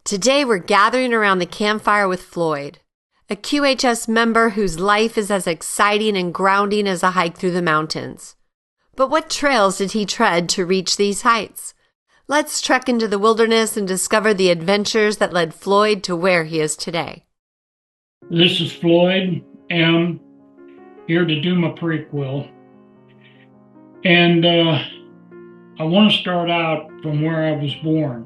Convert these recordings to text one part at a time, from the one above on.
Today we're gathering around the campfire with Floyd, a QHS member whose life is as exciting and grounding as a hike through the mountains. But what trails did he tread to reach these heights? Let's trek into the wilderness and discover the adventures that led Floyd to where he is today. This is Floyd M. here to do my prequel. And I want to start out from where I was born.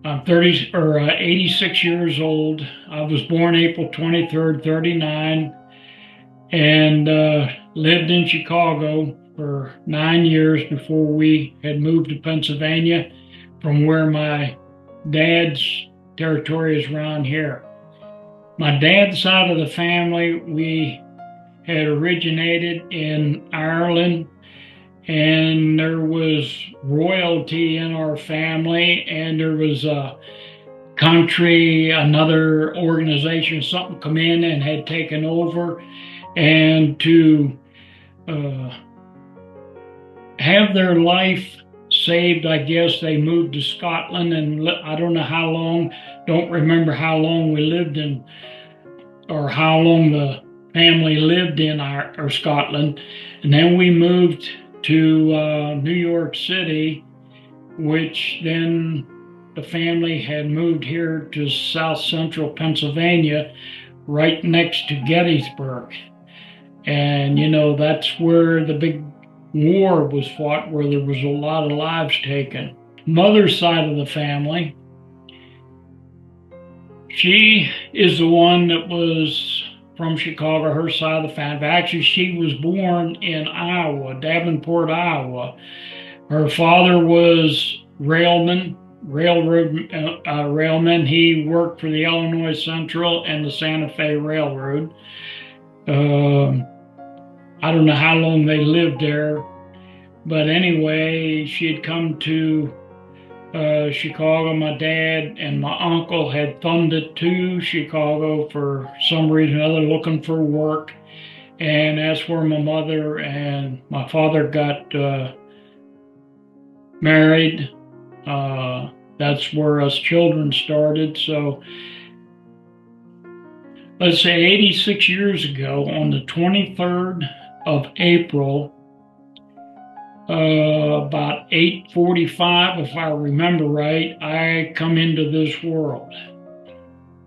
I'm 86 years old. I was born April 23rd, 39, and lived in Chicago for 9 years before we had moved to Pennsylvania from where my dad's territory is around here. My dad's side of the family, we had originated in Ireland, and there was royalty in our family, and there was a country, another organization, something come in and had taken over, and to have their life saved, I guess they moved to Scotland, and I don't know how long, don't remember how long we lived in, or how long the family lived in Scotland. And then we moved to New York City, which then the family had moved here to South Central Pennsylvania, right next to Gettysburg. And you know, that's where the big war was fought, where there was a lot of lives taken. Mother's side of the family, she is the one that was from Chicago, her side of the family. Actually, she was born in Iowa, Davenport, Iowa. Her father was railman. He worked for the Illinois Central and the Santa Fe Railroad. I don't know how long they lived there, but anyway, she had come to Chicago. My dad and my uncle had thumbed it to Chicago for some reason or other, looking for work, and that's where my mother and my father got married. That's where us children started. So let's say 86 years ago, on the 23rd of April, about 8:45, if I remember right, I come into this world.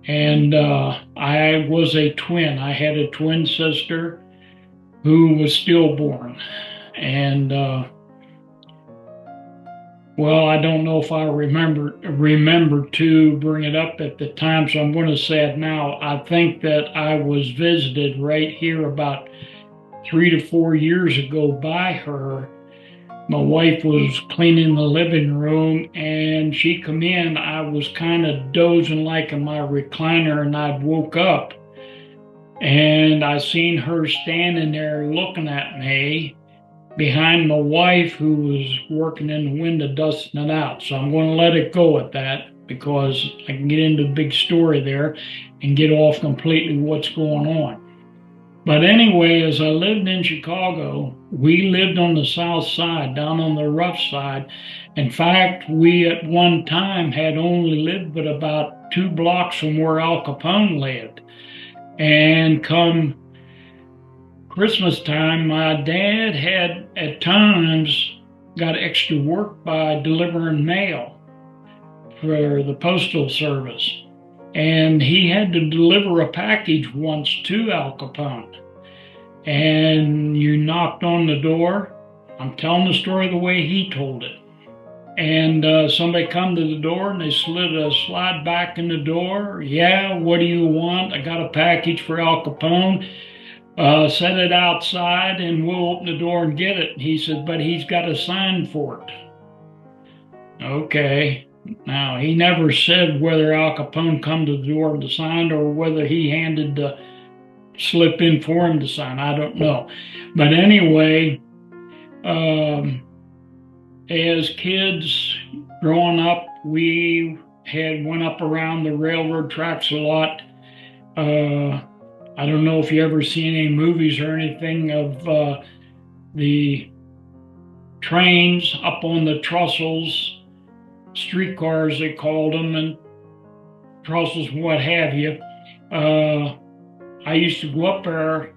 And I was a twin. I had a twin sister who was stillborn. And well, I don't know if I remember to bring it up at the time, so I'm going to say it now. I think that I was visited right here about 3 to 4 years ago by her. My wife was cleaning the living room, and she come in. I was kind of dozing like in my recliner, and I woke up, and I seen her standing there looking at me behind my wife, who was working in the window dusting it out. So I'm going to let it go at that, because I can get into the big story there and get off completely what's going on. But anyway, as I lived in Chicago, we lived on the south side, down on the rough side. In fact, we at one time had only lived but about 2 blocks from where Al Capone lived. And come Christmas time, my dad had at times got extra work by delivering mail for the postal service. And he had to deliver a package once to Al Capone. And you knocked on the door. I'm telling the story the way he told it. And somebody come to the door, and they slid a slide back in the door. Yeah, what do you want? I got a package for Al Capone. Set it outside, and we'll open the door and get it. He said, but he's got to sign for it. Okay. Now, he never said whether Al Capone come to the door to sign or whether he handed the slip in for him to sign. I don't know. But anyway, as kids growing up, we went up around the railroad tracks a lot. I don't know if you ever seen any movies or anything of the trains up on the trestles, streetcars they called them, and trestles, what have you. I used to go up there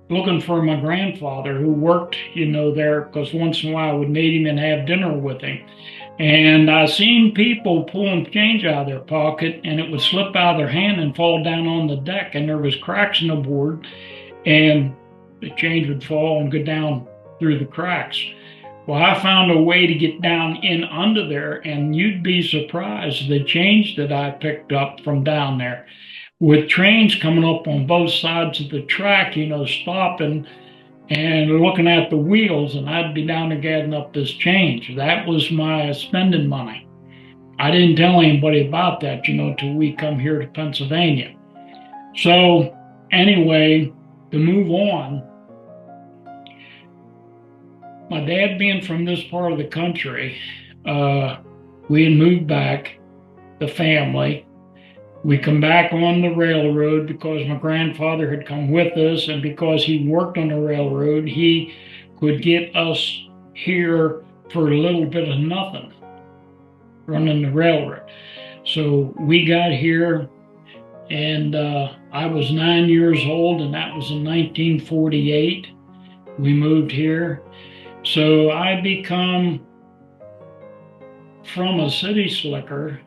looking for my grandfather who worked, there, because once in a while I would meet him and have dinner with him. And I seen people pulling change out of their pocket, and it would slip out of their hand and fall down on the deck, and there was cracks in the board, and the change would fall and go down through the cracks. Well, I found a way to get down in under there, and you'd be surprised the change that I picked up from down there. With trains coming up on both sides of the track, stopping and looking at the wheels, and I'd be down there gathering up this change. That was my spending money. I didn't tell anybody about that, till we come here to Pennsylvania. So anyway, to move on, my dad being from this part of the country, we had moved back, the family. We come back on the railroad because my grandfather had come with us, and because he worked on the railroad, he could get us here for a little bit of nothing, running the railroad. So we got here, and I was 9 years old, and that was in 1948. We moved here. So I become, from a city slicker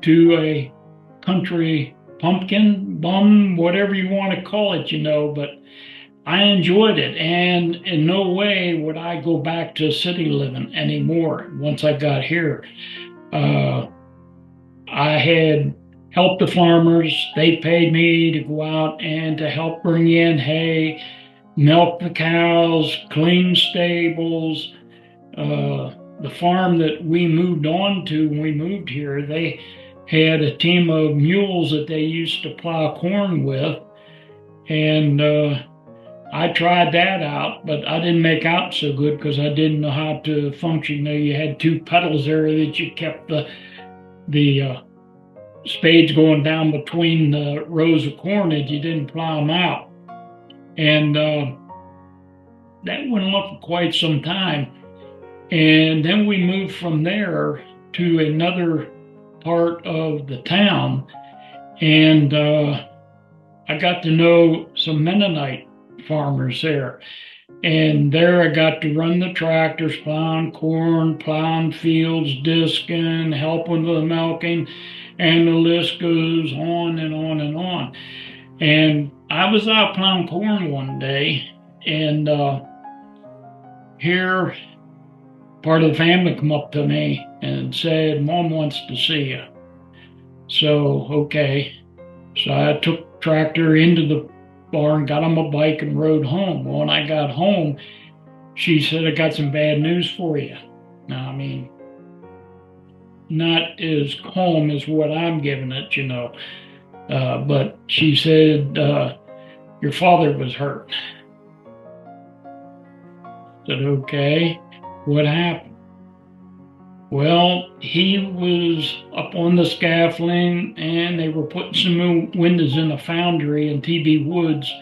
to a country pumpkin, bum, whatever you want to call it, but I enjoyed it. And in no way would I go back to city living anymore once I got here. I had helped the farmers. They paid me to go out and to help bring in hay, milk the cows, clean stables. The farm that we moved on to when we moved here, they had a team of mules that they used to plow corn with, and I tried that out, but I didn't make out so good because I didn't know how to function. You had two pedals there that you kept the spades going down between the rows of corn that you didn't plow them out, and that went on for quite some time. And then we moved from there to another part of the town, and I got to know some Mennonite farmers there. And there I got to run the tractors, plowing corn, plowing fields, disking, helping with the milking, and the list goes on and on and on. And I was out plowing corn one day, and here part of the family come up to me and said, "Mom wants to see you." So, okay. So I took tractor into the barn, got on my bike, and rode home. Well, when I got home, she said, "I got some bad news for you." Now, I mean, not as calm as what I'm giving it, but she said, "Your father was hurt." I said, "Okay, what happened?" Well, he was up on the scaffolding, and they were putting some new windows in a foundry in TB Woods,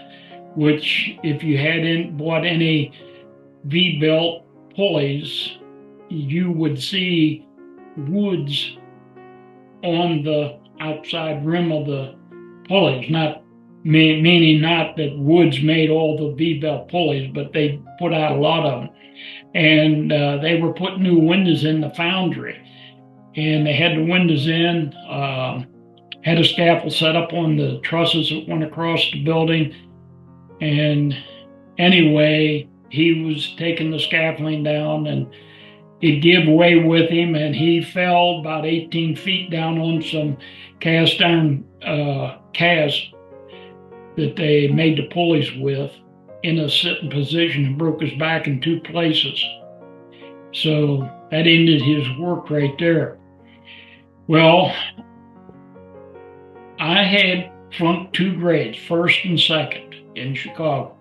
which if you hadn't bought any V-belt pulleys, you would see woods on the outside rim of the pulleys, not meaning not that Woods made all the V-belt pulleys, but they put out a lot of them. And they were putting new windows in the foundry, and they had the windows in, had a scaffold set up on the trusses that went across the building. And anyway, he was taking the scaffolding down, and it gave way with him, and he fell about 18 feet down on some cast iron cast that they made the pulleys with, in a sitting position, and broke his back in two places. So that ended his work right there. Well, I had flunked 2 grades, first and second, in Chicago.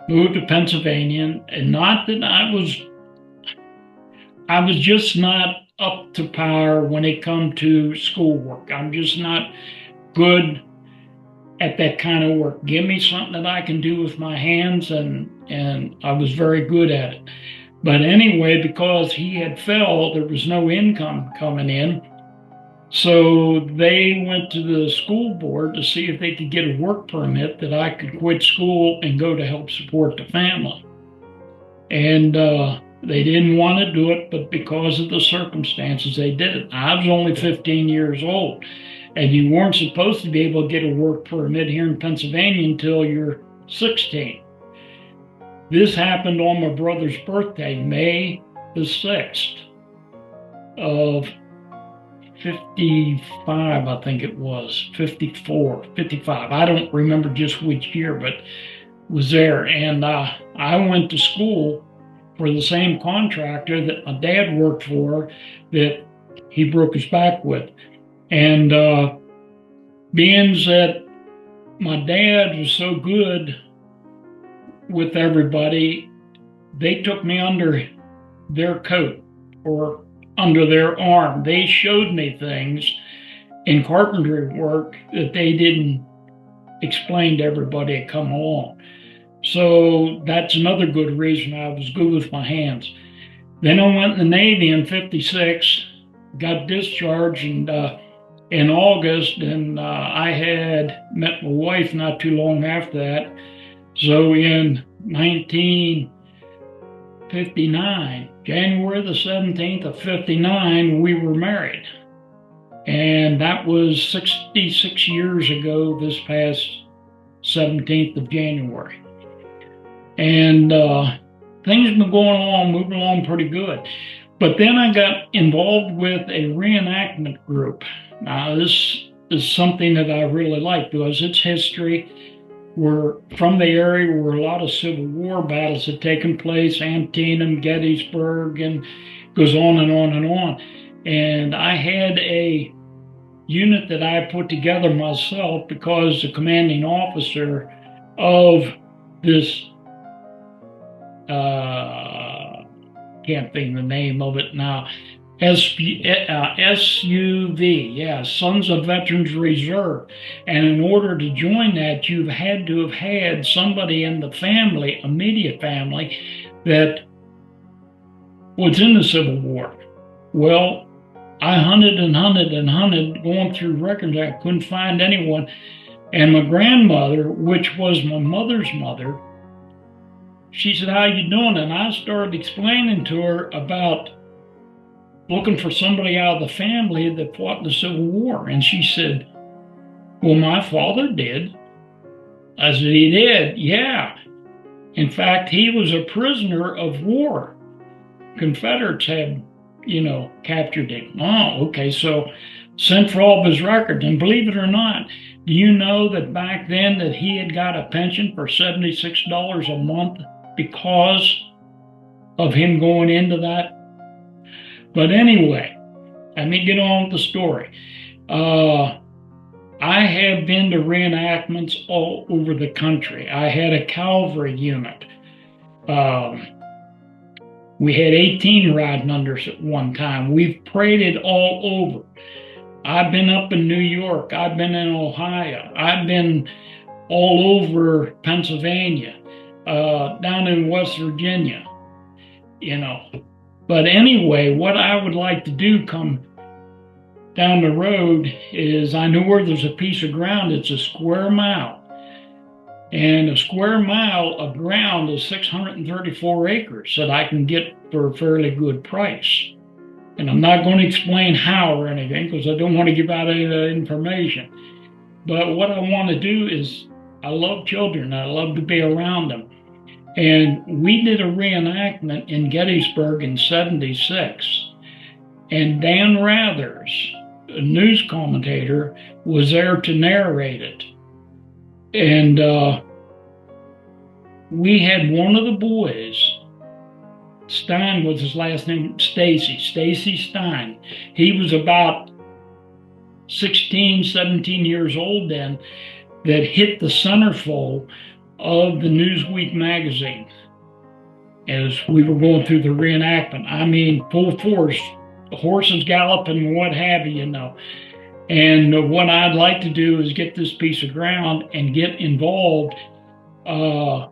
Moved to Pennsylvania, and not that I was just not up to par when it come to schoolwork. I'm just not good at that kind of work. Give me something that I can do with my hands, and I was very good at it. But anyway, because he had fell, there was no income coming in. So they went to the school board to see if they could get a work permit that I could quit school and go to help support the family. And they didn't want to do it, but because of the circumstances, they did it. I was only 15 years old, and you weren't supposed to be able to get a work permit here in Pennsylvania until you're 16. This happened on my brother's birthday, May the 6th of 55, I think it was, 54, 55. I don't remember just which year, but was there. And I went to school for the same contractor that my dad worked for that he broke his back with. And being that my dad was so good with everybody, they took me under their coat or under their arm. They showed me things in carpentry work that they didn't explain to everybody that come along. So that's another good reason I was good with my hands. Then I went in the Navy in 56, got discharged in August, and I had met my wife not too long after that. So in 1959, January the 17th of 59, we were married. And that was 66 years ago, this past 17th of January. And things have been going along, moving along pretty good. But then I got involved with a reenactment group. Now, this is something that I really like because it's history. We're from the area where a lot of Civil War battles had taken place, Antietam, Gettysburg, and goes on and on and on. And I had a unit that I put together myself because the commanding officer of this, can't think the name of it now, SUV, yeah, Sons of Veterans Reserve. And in order to join that, you've had to have had somebody in the family, immediate family, that was in the Civil War. Well, I hunted and hunted and hunted, going through records. I couldn't find anyone. And my grandmother, which was my mother's mother, she said, "How you doing?" And I started explaining to her about looking for somebody out of the family that fought in the Civil War. And she said, "Well, my father did." I said, "He did?" "Yeah. In fact, he was a prisoner of war. Confederates had, captured him." "Oh, okay." So sent for all of his records. And believe it or not, do you know that back then that he had got a pension for $76 a month because of him going into that? But anyway, let me get on with the story. I have been to reenactments all over the country. I had a cavalry unit. We had 18 riding under us at one time. We've paraded all over. I've been up in New York. I've been in Ohio. I've been all over Pennsylvania, down in West Virginia, But anyway, what I would like to do come down the road is I know where there's a piece of ground. It's a square mile. And a square mile of ground is 634 acres that I can get for a fairly good price. And I'm not going to explain how or anything because I don't want to give out any of that information. But what I want to do is I love children. I love to be around them. And we did a reenactment in Gettysburg in 76. And Dan Rathers, a news commentator, was there to narrate it. And we had one of the boys, Stein was his last name, Stacy Stein. He was about 16, 17 years old then, that hit the centerfold of the Newsweek magazine as we were going through the reenactment. I mean, full force, horses galloping, what have you, And what I'd like to do is get this piece of ground and get involved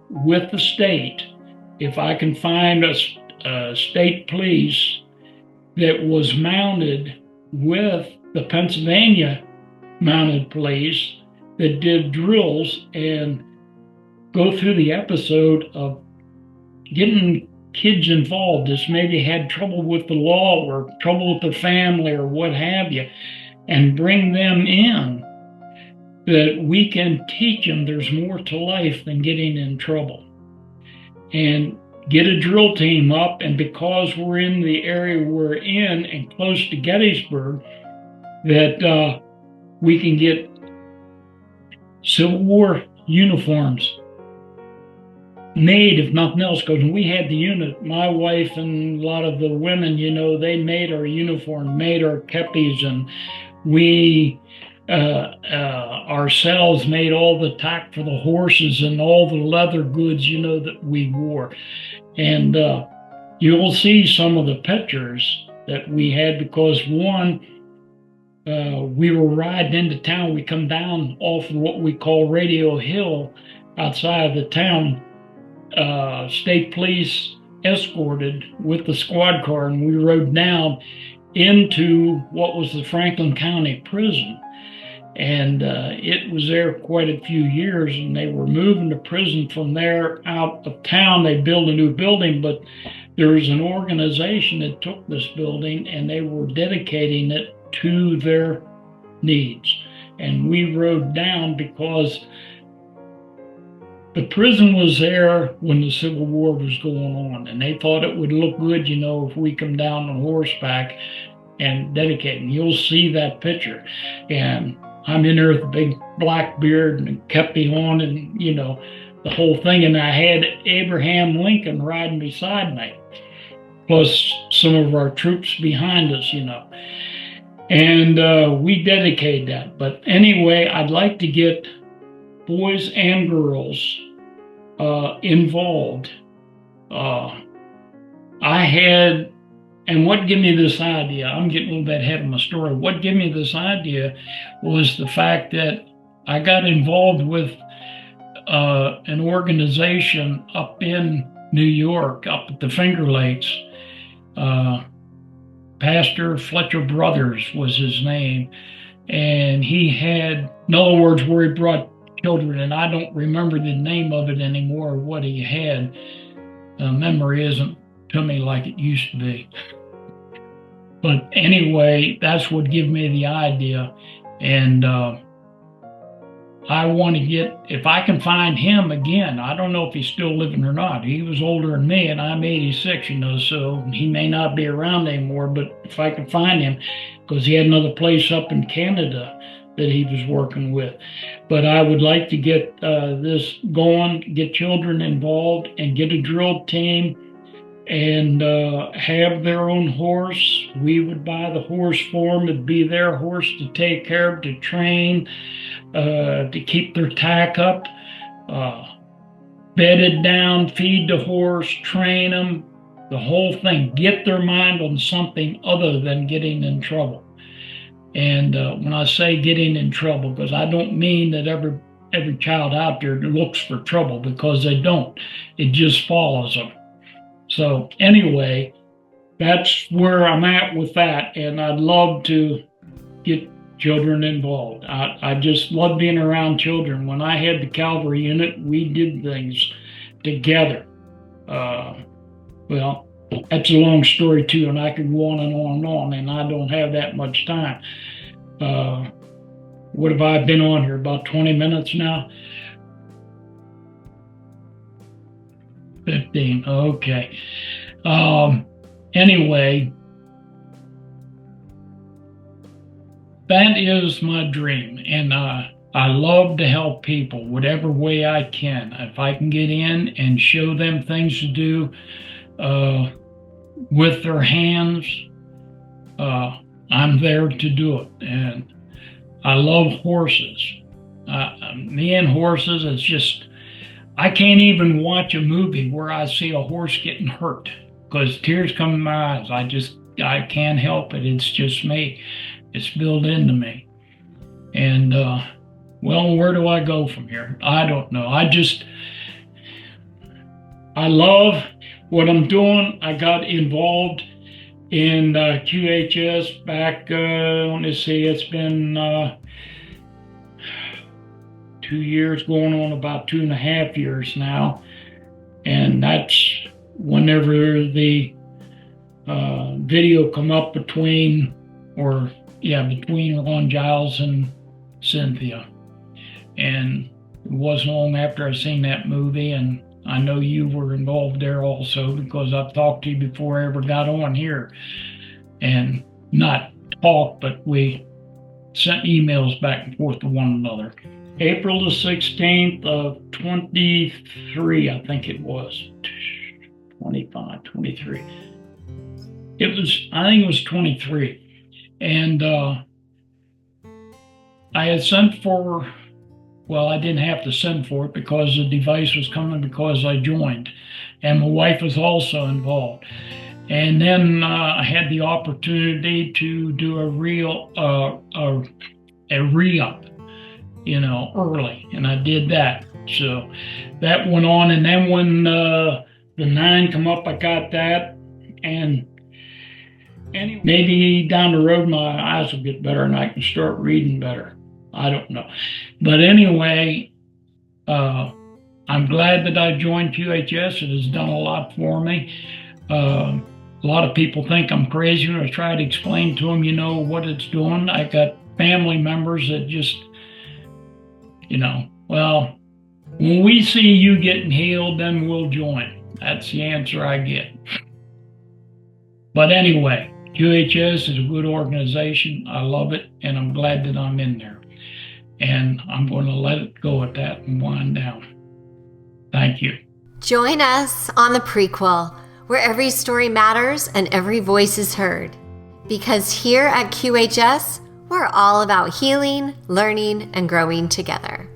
with the state. If I can find a state police that was mounted with the Pennsylvania Mounted Police that did drills and go through the episode of getting kids involved that maybe had trouble with the law or trouble with their family or what have you, and bring them in, that we can teach them there's more to life than getting in trouble. And get a drill team up, and because we're in the area we're in and close to Gettysburg, that we can get Civil War uniforms made, if nothing else, because we had the unit, my wife and a lot of the women, they made our uniform, made our kepis, and we ourselves made all the tack for the horses and all the leather goods, that we wore. And you'll see some of the pictures that we had, because one, we were riding into town. We come down off of what we call Radio Hill outside of the town, state police escorted with the squad car, and we rode down into what was the Franklin County prison. And it was there quite a few years, and they were moving the prison from there out of town. They built a new building, but there was an organization that took this building and they were dedicating it to their needs. And we rode down because the prison was there when the Civil War was going on, and they thought it would look good, if we come down on horseback and dedicate. And you'll see that picture. And I'm in there with a big black beard and a kepi on, and, the whole thing. And I had Abraham Lincoln riding beside me, plus some of our troops behind us, And we dedicated that. But anyway, I'd like to get boys and girls involved. And what gave me this idea, I'm getting a little bit ahead of my story. What gave me this idea was the fact that I got involved with an organization up in New York, up at the Finger Lakes. Pastor Fletcher Brothers was his name. And he had, in other words, where he brought children, and I don't remember the name of it anymore, or what he had. Memory isn't to me like it used to be. But anyway, that's what gave me the idea. And I want to get, if I can find him again, I don't know if he's still living or not. He was older than me, and I'm 86, so he may not be around anymore. But if I can find him, because he had another place up in Canada that he was working with. But I would like to get this going, get children involved, and get a drill team, and have their own horse. We would buy the horse for them. It'd be their horse to take care of, to train, to keep their tack up, bedded down, feed the horse, train them, the whole thing. Get their mind on something other than getting in trouble. And when I say getting in trouble, because I don't mean that every child out there looks for trouble, because they don't. It just follows them. So anyway, that's where I'm at with that, and I'd love to get children involved. I just love being around children. When I had the cavalry unit, we did things together. Well, that's a long story too, and I could go on and on and on, and I don't have that much time. What have I been on here? About 20 minutes now? 15, okay. Anyway, that is my dream, and I love to help people whatever way I can. If I can get in and show them things to do with their hands, I'm there to do it. And I love horses. Me and horses, it's just, I can't even watch a movie where I see a horse getting hurt, because tears come in my eyes. I can't help it. It's just me. It's built into me. And, well, where do I go from here? I don't know. I love what I'm doing. I got involved in QHS back, let me see, it's been 2 years, going on about 2.5 years now. And that's whenever the video come up between Ron Giles and Cynthia. And it wasn't long after I seen that movie, and I know you were involved there also, because I've talked to you before I ever got on here. And not talk, but we sent emails back and forth to one another. April the 16th of 23, I think it was. 25, 23. I think it was 23. And I had sent for, well, I didn't have to send for it because the device was coming because I joined. And my wife was also involved. And then I had the opportunity to do a re-up, early, and I did that. So that went on, and then when the 9 come up, I got that, and anyway, maybe down the road my eyes will get better and I can start reading better. I don't know. But anyway, I'm glad that I joined QHS. It has done a lot for me. A lot of people think I'm crazy when I try to explain to them, what it's doing. I got family members that just, well, when we see you getting healed, then we'll join. That's the answer I get. But anyway, QHS is a good organization. I love it, and I'm glad that I'm in there. And I'm going to let it go at that and wind down. Thank you. Join us on the Prequel, where every story matters and every voice is heard. Because here at QHS, we're all about healing, learning, and growing together.